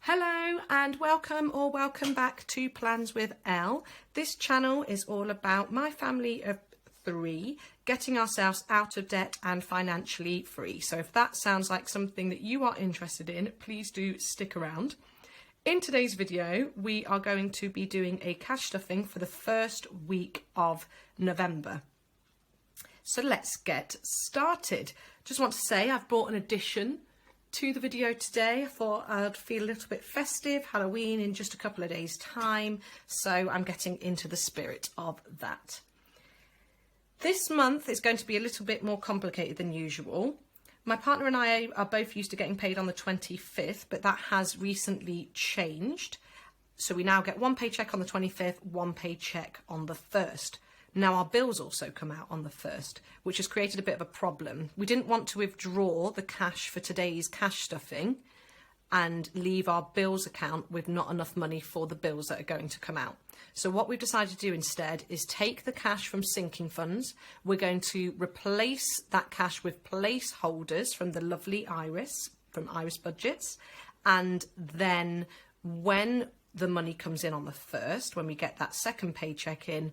Hello and welcome or welcome back to Plans with Elle. This channel is all about my family of 3 getting ourselves out of debt and financially free. So if that sounds like something that you are interested in, please do stick around. In today's video, we are going to be doing a cash stuffing for the first week of November. So let's get started. Just want to say I've brought an addition to the video today. I thought I'd feel a little bit festive, Halloween in just a couple of days time, so I'm getting into the spirit of that. This month is going to be a little bit more complicated than usual. My partner and I are both used to getting paid on the 25th, but that has recently changed. So we now get one paycheck on the 25th, one paycheck on the 1st. Now our bills also come out on the 1st, which has created a bit of a problem. We didn't want to withdraw the cash for today's cash stuffing and leave our bills account with not enough money for the bills that are going to come out. So what we've decided to do instead is take the cash from sinking funds. We're going to replace that cash with placeholders from the lovely Iris, from Iris Budgets. And then when the money comes in on the 1st, when we get that second paycheck in,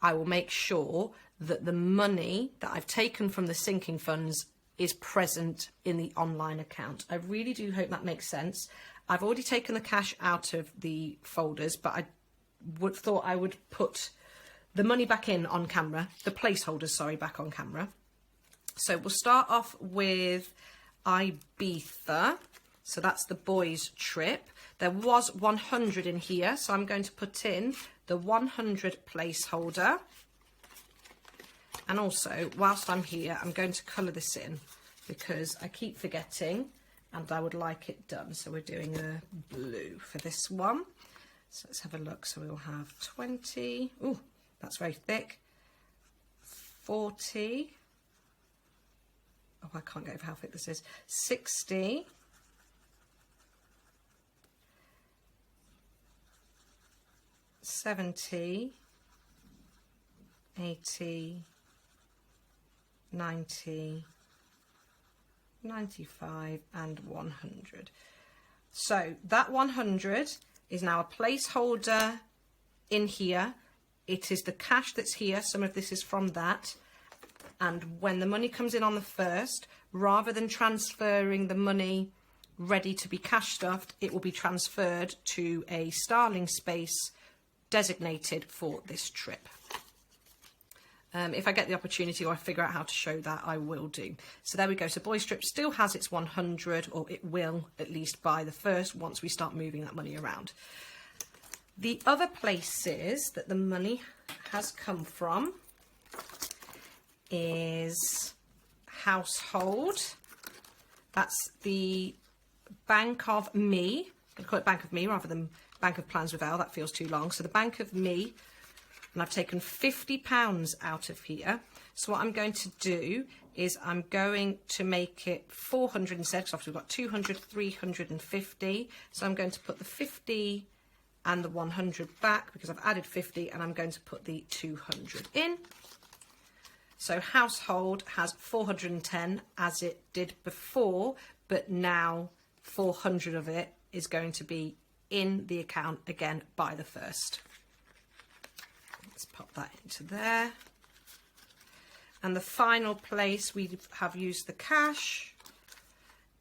I will make sure that the money that I've taken from the sinking funds is present in the online account. I really do hope that makes sense. I've already taken the cash out of the folders, but I thought I would put the money back in on camera, the placeholders, sorry, back on camera. So we'll start off with Ibiza. So that's the boys' trip. There was 100 in here, so I'm going to put in the 100 placeholder. And also, whilst I'm here, I'm going to colour this in because I keep forgetting and I would like it done. So we're doing a blue for this one. So let's have a look. So we'll have 20. Ooh, that's very thick. 40. Oh, I can't get over how thick this is. 60. 70, 80, 90, 95 and 100. So that 100 is now a placeholder in here. It is the cash that's here. Some of this is from that. And when the money comes in on the 1st, rather than transferring the money ready to be cash stuffed, it will be transferred to a Starling space designated for this trip. If I get the opportunity or I figure out how to show that, I will do. So there we go. So boys' trip still has its 100, or it will at least by the 1st once we start moving that money around. The other places that the money has come from is household. That's the Bank of Me. I'm going to call it Bank of Me rather than Bank of Plans with Elle, that feels too long. So the Bank of Me, and I've taken £50 out of here. So what I'm going to do is I'm going to make it 400 instead, because obviously we've got 200, 350. So I'm going to put the 50 and the 100 back because I've added 50, and I'm going to put the 200 in. So household has 410 as it did before, but now 400 of it is going to be in the account again by the 1st. Let's pop that into there. And the final place we have used the cash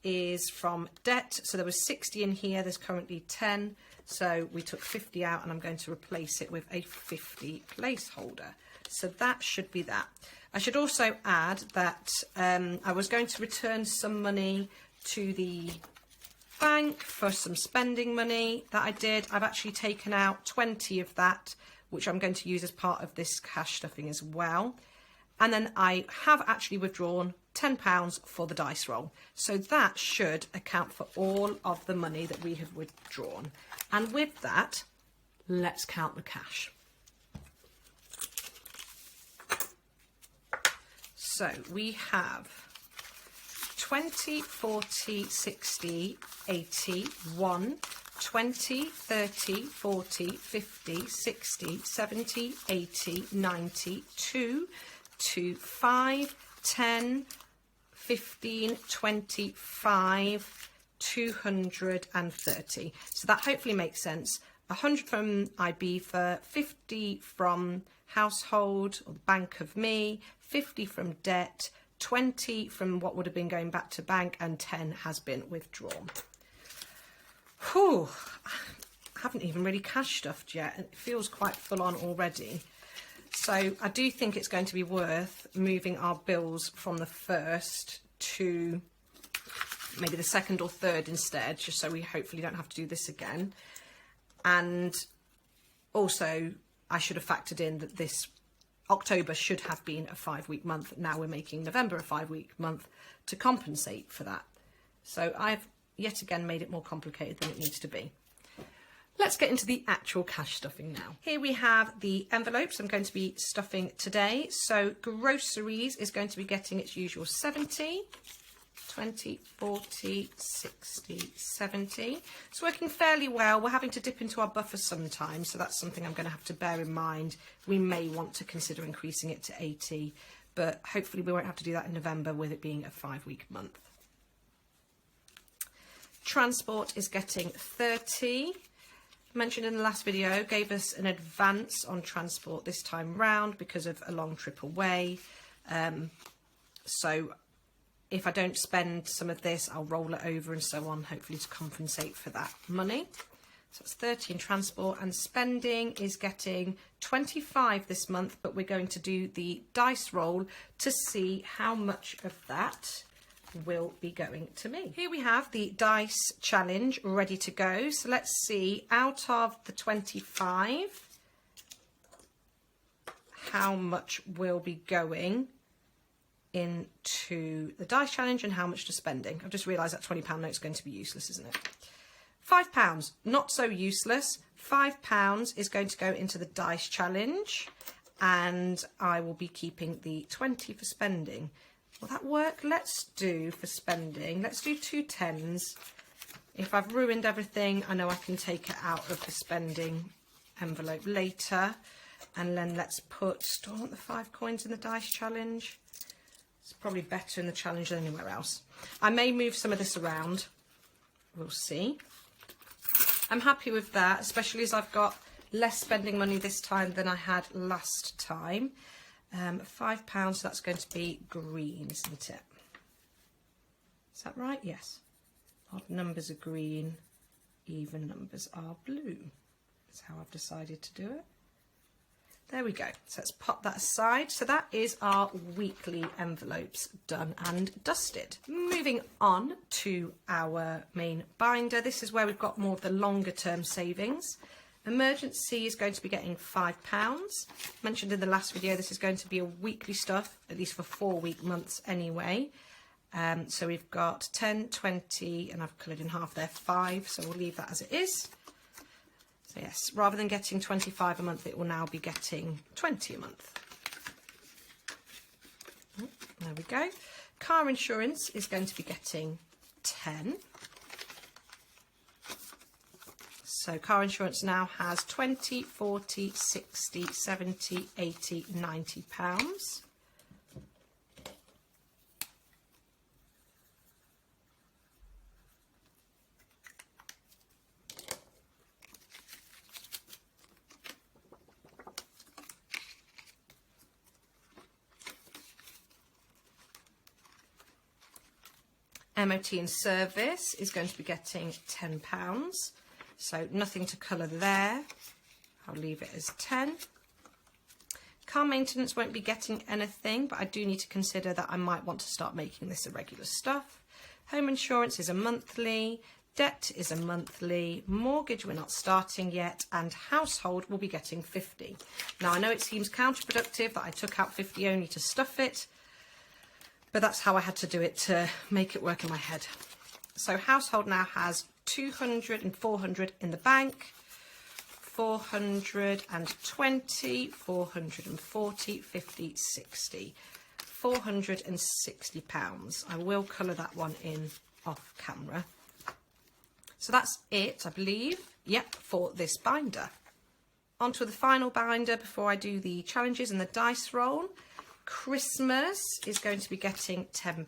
is from debt. So there was 60 in here, there's currently 10. So we took 50 out and I'm going to replace it with a 50 placeholder. So that should be that. I should also add that I was going to return some money to the bank for some spending money that I did. I've actually taken out 20 of that, which I'm going to use as part of this cash stuffing as well. And then I have actually withdrawn £10 for the dice roll. So that should account for all of the money that we have withdrawn. And with that, let's count the cash. So we have 20, 40, 60, 80, 1, 20, 30, 40, 50, 60, 70, 80, 90, 2, 5, 10, 15, 25, 230. So that hopefully makes sense. 100 from IBFA, 50 from household or the Bank of Me, 50 from debt, 20 from what would have been going back to bank, and 10 has been withdrawn. Whew, I haven't even really cash stuffed yet. It feels quite full on already. So I do think it's going to be worth moving our bills from the 1st to maybe the 2nd or 3rd instead, just so we hopefully don't have to do this again. And also, I should have factored in that this October should have been a 5-week month. Now we're making November a 5-week month to compensate for that. So I've yet again made it more complicated than it needs to be. Let's get into the actual cash stuffing now. Here we have the envelopes I'm going to be stuffing today. So groceries is going to be getting its usual 70. 20, 40, 60, 70. It's working fairly well. We're having to dip into our buffer sometimes, so that's something I'm going to have to bear in mind. We may want to consider increasing it to 80, but hopefully we won't have to do that in November with it being a 5-week month. Transport is getting 30. Mentioned in the last video, gave us an advance on transport this time round because of a long trip away. So if I don't spend some of this, I'll roll it over and so on, hopefully to compensate for that money. So it's 30 in transport, and spending is getting 25 this month, but we're going to do the dice roll to see how much of that will be going to me. Here we have the dice challenge ready to go. So let's see, out of the 25, how much will be going into the dice challenge and how much to spending. I've just realised that £20 note's going to be useless, isn't it? £5, not so useless. £5 is going to go into the dice challenge, and I will be keeping the 20 for spending. Will that work? Let's do for spending. Let's do 2 10s. If I've ruined everything, I know I can take it out of the spending envelope later. And then let's put, do I want the 5 coins in the dice challenge? It's probably better in the challenge than anywhere else. I may move some of this around. We'll see. I'm happy with that, especially as I've got less spending money this time than I had last time. £5, so that's going to be green, isn't it? Is that right? Yes. Odd numbers are green, even numbers are blue. That's how I've decided to do it. There we go. So let's pop that aside. So that is our weekly envelopes done and dusted. Moving on to our main binder. This is where we've got more of the longer term savings. Emergency is going to be getting £5. Mentioned in the last video, this is going to be a weekly stuff, at least for 4-week months anyway. So we've got 10, 20, and I've coloured in half there, 5. So we'll leave that as it is. So yes, rather than getting 25 a month, it will now be getting 20 a month. There we go. Car insurance is going to be getting 10. So car insurance now has 20, 40, 60, 70, 80, 90 pounds. MOT and service is going to be getting £10. So nothing to colour there. I'll leave it as 10. Car maintenance won't be getting anything, but I do need to consider that I might want to start making this a regular stuff. Home insurance is a monthly. Debt is a monthly. Mortgage we're not starting yet. And household will be getting 50. Now I know it seems counterproductive that I took out 50 only to stuff it, but that's how I had to do it to make it work in my head. So household now has 200 and 400 in the bank, 420, 440, 50, 60, £460. I will colour that one in off camera. So that's it, I believe. Yep, for this binder. On to the final binder before I do the challenges and the dice roll. Christmas is going to be getting £10.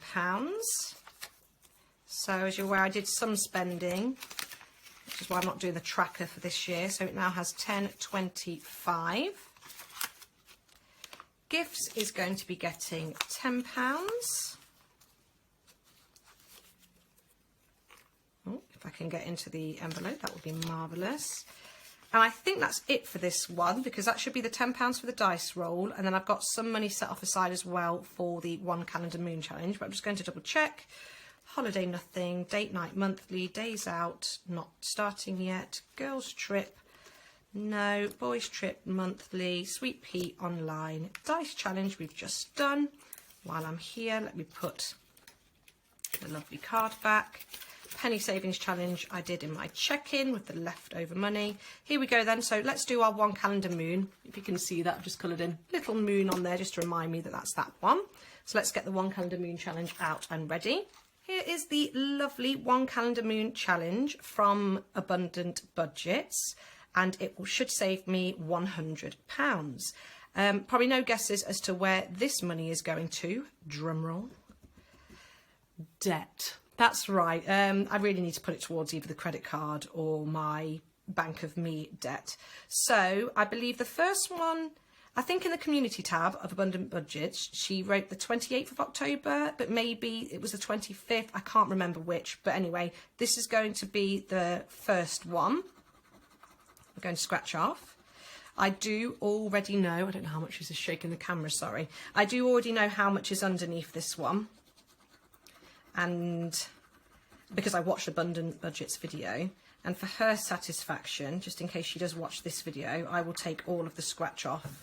So as you're aware, I did some spending, which is why I'm not doing the tracker for this year. So it now has 10.25. Gifts is going to be getting £10. Oh, if I can get into the envelope, that would be marvellous. And I think that's it for this one, because that should be the £10 for the dice roll. And then I've got some money set off aside as well for the One Calendar Moon Challenge. But I'm just going to double check. Holiday nothing, date night monthly, days out not starting yet, girls trip no, boys trip monthly, Sweet Pea online, dice challenge we've just done. While I'm here, let me put the lovely card back. Penny savings challenge I did in my check-in with the leftover money. Here we go then. So let's do our One Calendar Moon. If you can see that, I've just coloured in a little moon on there just to remind me that that's that one. So let's get the One Calendar Moon challenge out and ready. Here is the lovely One Calendar Moon challenge from Abundant Budgets, and it should save me £100. Probably no guesses as to where this money is going to. Drumroll. Debt. That's right. I really need to put it towards either the credit card or my Bank of Me debt. So I believe the first one, I think in the community tab of Abundant Budgets, she wrote the 28th of October, but maybe it was the 25th. I can't remember which. But anyway, this is going to be the first one. I'm going to scratch off. I do already know, I don't know how much this is shaking the camera, sorry. I do already know how much is underneath this one. And because I watched Abundant Budgets video, and for her satisfaction, just in case she does watch this video, I will take all of the scratch off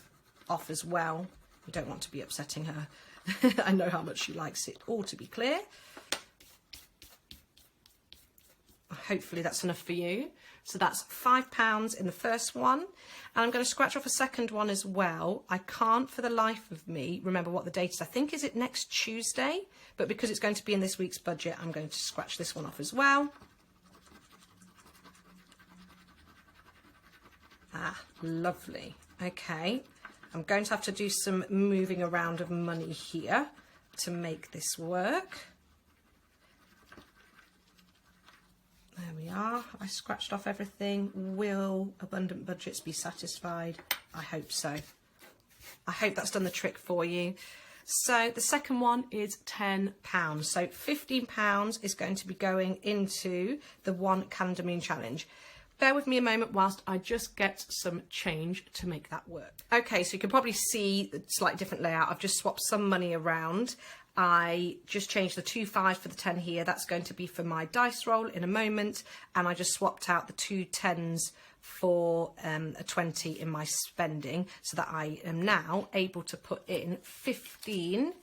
as well. We don't want to be upsetting her. I know how much she likes it all to be clear. Hopefully that's enough for you. So that's £5 in the first one. And I'm going to scratch off a second one as well. I can't for the life of me remember what the date is. I think is it next Tuesday? But because it's going to be in this week's budget, I'm going to scratch this one off as well. Ah, lovely. Okay. I'm going to have to do some moving around of money here to make this work. There we are. I scratched off everything. Will Abundant Budgets be satisfied? I hope so. I hope that's done the trick for you. So the second one is £10. So £15 is going to be going into the One Calendar Moon Challenge. Bear with me a moment whilst I just get some change to make that work. Okay, so you can probably see the slightly different layout. I've just swapped some money around. I just changed the 2 5s for the 10 here. That's going to be for my dice roll in a moment. And I just swapped out the 2 10s for a 20 in my spending, so that I am now able to put in 15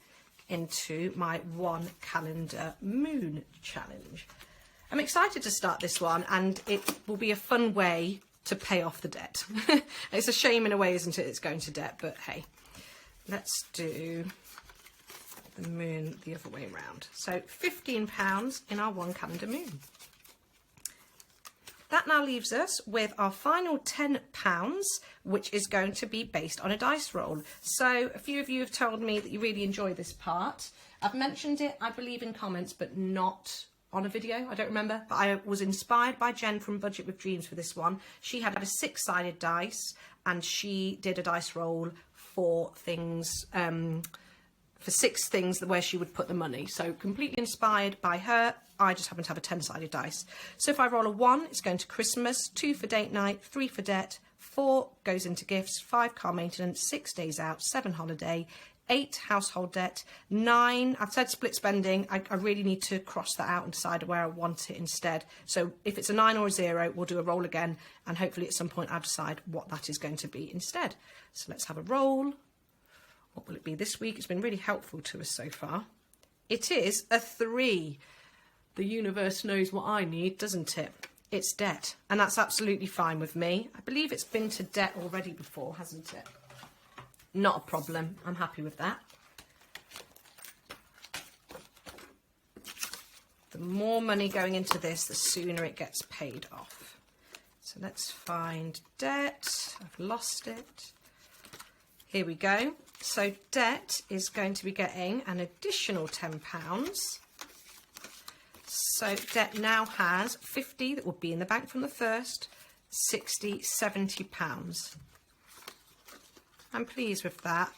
into my One Calendar Moon Challenge. I'm excited to start this one, and it will be a fun way to pay off the debt. It's a shame in a way, isn't it? It's going to debt, but hey, let's do the moon the other way around. So £15 in our One Calendar Moon. That now leaves us with our final £10, which is going to be based on a dice roll. So a few of you have told me that you really enjoy this part. I've mentioned it, I believe, in comments, but not on a video. I don't remember, but I was inspired by Jen from Budget with Dreams for this one. She had a 6-sided dice, and she did a dice roll for things, for 6 things where she would put the money. So completely inspired by her. I just happen to have a 10-sided dice. So if I roll a 1, it's going to Christmas, 2 for date night, 3 for debt, 4 goes into gifts, 5 car maintenance, 6 days out, 7 holiday, 8 household debt, 9, I've said split spending. I really need to cross that out and decide where I want it instead. So if it's a 9 or a 0, we'll do a roll again, and hopefully at some point I'll decide what that is going to be instead. So let's have a roll. What will it be this week? It's been really helpful to us so far. It is a 3. The universe knows what I need, doesn't it? It's debt, and that's absolutely fine with me. I believe it's been to debt already before, hasn't it? Not a problem. I'm happy with that. The more money going into this, the sooner it gets paid off. So let's find debt. I've lost it. Here we go. So debt is going to be getting an additional £10. So debt now has 50 that will be in the bank from the 1st, 60, £70. I'm pleased with that.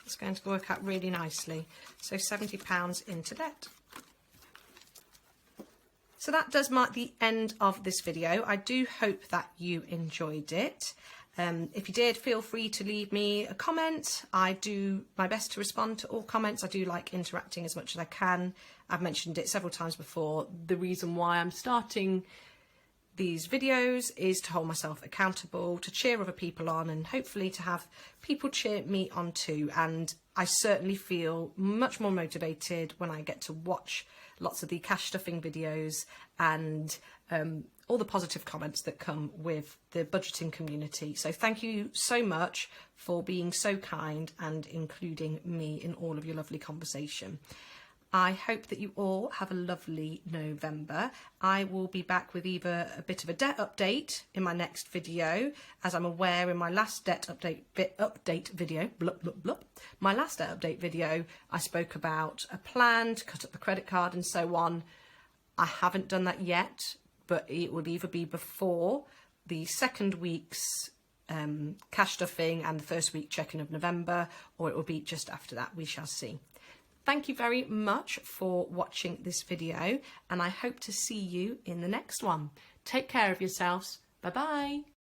It's going to work out really nicely. So £70 into debt. So that does mark the end of this video. I do hope that you enjoyed it. If you did, feel free to leave me a comment. I do my best to respond to all comments. I do like interacting as much as I can. I've mentioned it several times before. The reason why I'm starting these videos is to hold myself accountable, to cheer other people on, and hopefully to have people cheer me on too. And I certainly feel much more motivated when I get to watch lots of the cash stuffing videos and all the positive comments that come with the budgeting community. So thank you so much for being so kind and including me in all of your lovely conversation. I hope that you all have a lovely November. I will be back with either a bit of a debt update in my next video, as I'm aware in my last debt update video, blup, blup, blup, my last debt update video, I spoke about a plan to cut up the credit card and so on. I haven't done that yet, but it will either be before the second week's cash stuffing and the first week check-in of November, or it will be just after that. We shall see. Thank you very much for watching this video, and I hope to see you in the next one. Take care of yourselves. Bye-bye.